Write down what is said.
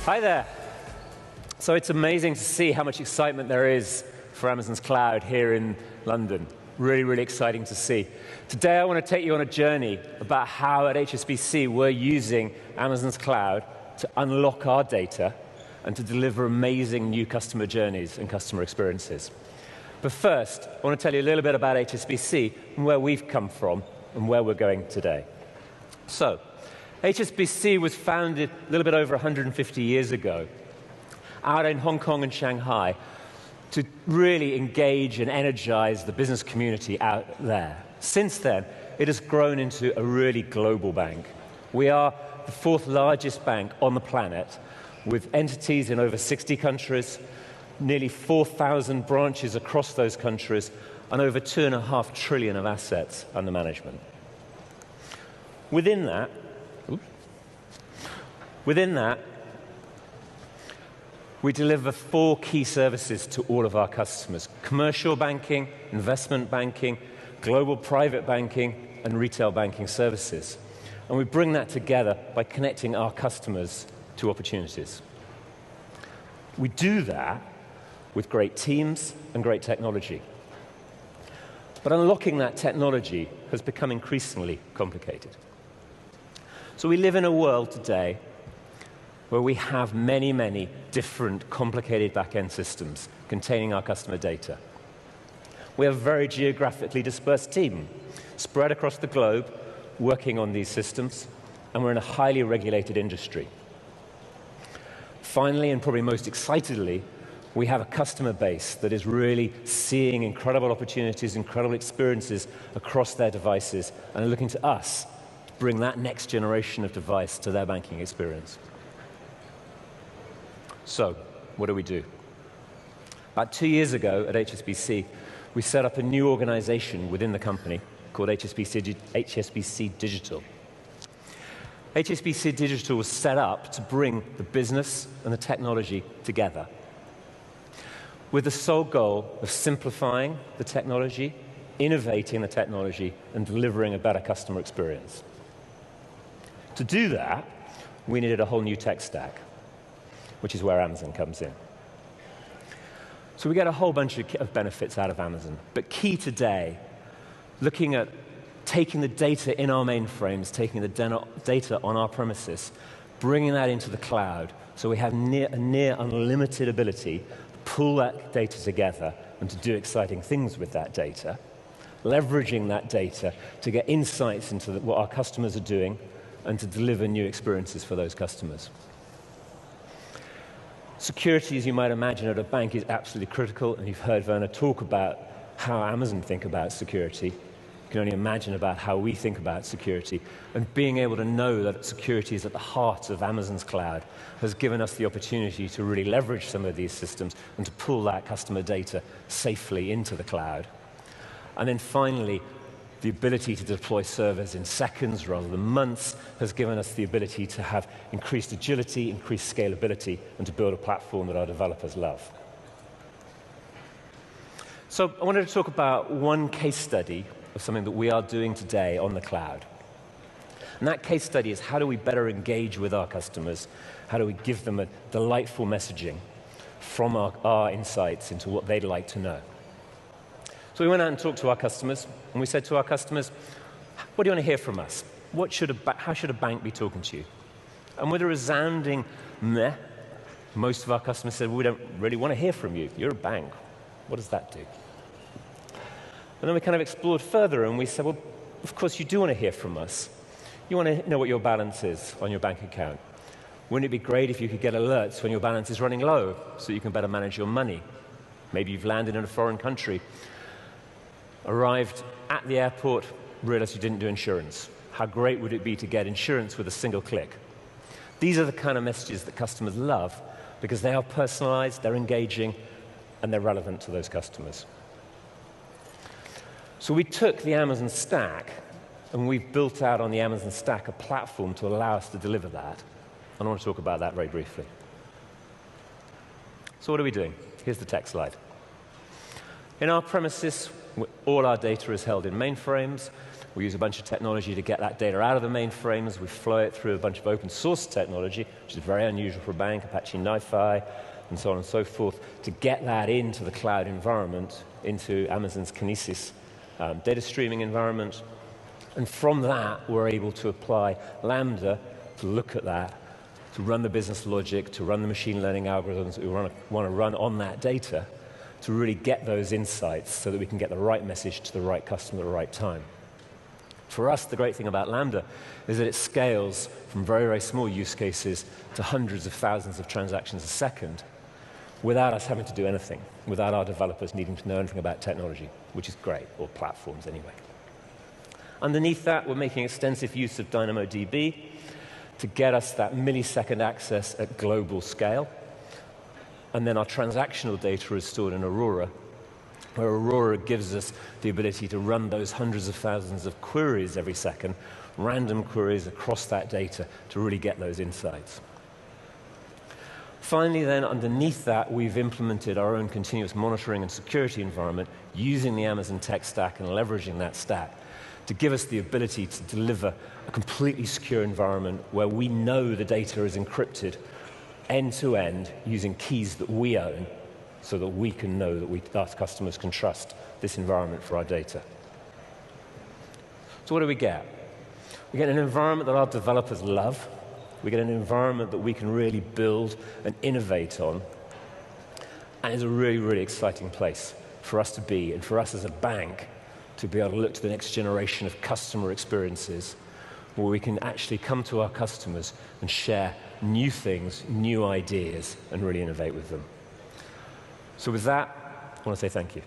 Hi there. So it's amazing to see how much excitement there is for Amazon's cloud here in London. Really, really exciting to see. Today I want to take you on a journey about how at HSBC we're using Amazon's cloud to unlock our data and to deliver amazing new customer journeys and customer experiences. But first, I want to tell you a little bit about HSBC and where we've come from and where we're going today. So, HSBC was founded a little bit over 150 years ago out in Hong Kong and Shanghai to really engage and energize the business community out there. Since then, it has grown into a really global bank. We are the fourth largest bank on the planet with entities in over 60 countries, nearly 4,000 branches across those countries, and over $2.5 trillion of assets under management. Within that, we deliver 4 key services to all of our customers: commercial banking, investment banking, global private banking, and retail banking services. And we bring that together by connecting our customers to opportunities. We do that with great teams and great technology. But unlocking that technology has become increasingly complicated. So we live in a world today where we have many, many different complicated back-end systems containing our customer data. We have a very geographically dispersed team spread across the globe working on these systems, and we're in a highly regulated industry. Finally, and probably most excitedly, we have a customer base that is really seeing incredible opportunities, incredible experiences across their devices, and are looking to us to bring that next generation of device to their banking experience. So, what do? About 2 years ago at HSBC, we set up a new organization within the company called HSBC Digital. HSBC Digital was set up to bring the business and the technology together with the sole goal of simplifying the technology, innovating the technology, and delivering a better customer experience. To do that, we needed a whole new tech stack, which is where Amazon comes in. So we get a whole bunch of benefits out of Amazon, but key today, looking at taking the data in our mainframes, taking the data on our premises, bringing that into the cloud, so we have near unlimited ability to pull that data together and to do exciting things with that data, leveraging that data to get insights into what our customers are doing and to deliver new experiences for those customers. Security, as you might imagine, at a bank is absolutely critical, and you've heard Werner talk about how Amazon think about security. You can only imagine about how we think about security, and being able to know that security is at the heart of Amazon's cloud has given us the opportunity to really leverage some of these systems and to pull that customer data safely into the cloud. And then finally, the ability to deploy servers in seconds rather than months has given us the ability to have increased agility, increased scalability, and to build a platform that our developers love. So I wanted to talk about one case study of something that we are doing today on the cloud. And that case study is how do we better engage with our customers? How do we give them a delightful messaging from our insights into what they'd like to know? So we went out and talked to our customers, and we said to our customers, what do you want to hear from us? How should a bank be talking to you? And with a resounding meh, most of our customers said, well, we don't really want to hear from you. You're a bank. What does that do? And then we kind of explored further, and we said, well, of course you do want to hear from us. You want to know what your balance is on your bank account. Wouldn't it be great if you could get alerts when your balance is running low so you can better manage your money? Maybe you've landed in a foreign country, arrived at the airport, realized you didn't do insurance. How great would it be to get insurance with a single click? These are the kind of messages that customers love because they are personalized, they're engaging, and they're relevant to those customers. So we took the Amazon stack, and we've built out on the Amazon stack a platform to allow us to deliver that. And I want to talk about that very briefly. So what are we doing? Here's the tech slide. In our premises, all our data is held in mainframes. We use a bunch of technology to get that data out of the mainframes. We flow it through a bunch of open source technology, which is very unusual for a bank, Apache NiFi, and so on and so forth, to get that into the cloud environment, into Amazon's Kinesis data streaming environment. And from that, we're able to apply Lambda to look at that, to run the business logic, to run the machine learning algorithms that we want to run on that data, to really get those insights so that we can get the right message to the right customer at the right time. For us, the great thing about Lambda is that it scales from very, very small use cases to hundreds of thousands of transactions a second without us having to do anything, without our developers needing to know anything about technology, which is great, or platforms anyway. Underneath that, we're making extensive use of DynamoDB to get us that millisecond access at global scale. And then our transactional data is stored in Aurora, where Aurora gives us the ability to run those hundreds of thousands of queries every second, random queries across that data to really get those insights. Finally, then, underneath that, we've implemented our own continuous monitoring and security environment using the Amazon tech stack and leveraging that stack to give us the ability to deliver a completely secure environment where we know the data is encrypted end-to-end using keys that we own so that we can know that our customers can trust this environment for our data. So what do we get? We get an environment that our developers love. We get an environment that we can really build and innovate on. And it's a really, really exciting place for us to be and for us as a bank to be able to look to the next generation of customer experiences where we can actually come to our customers and share new things, new ideas, and really innovate with them. So with that, I want to say thank you.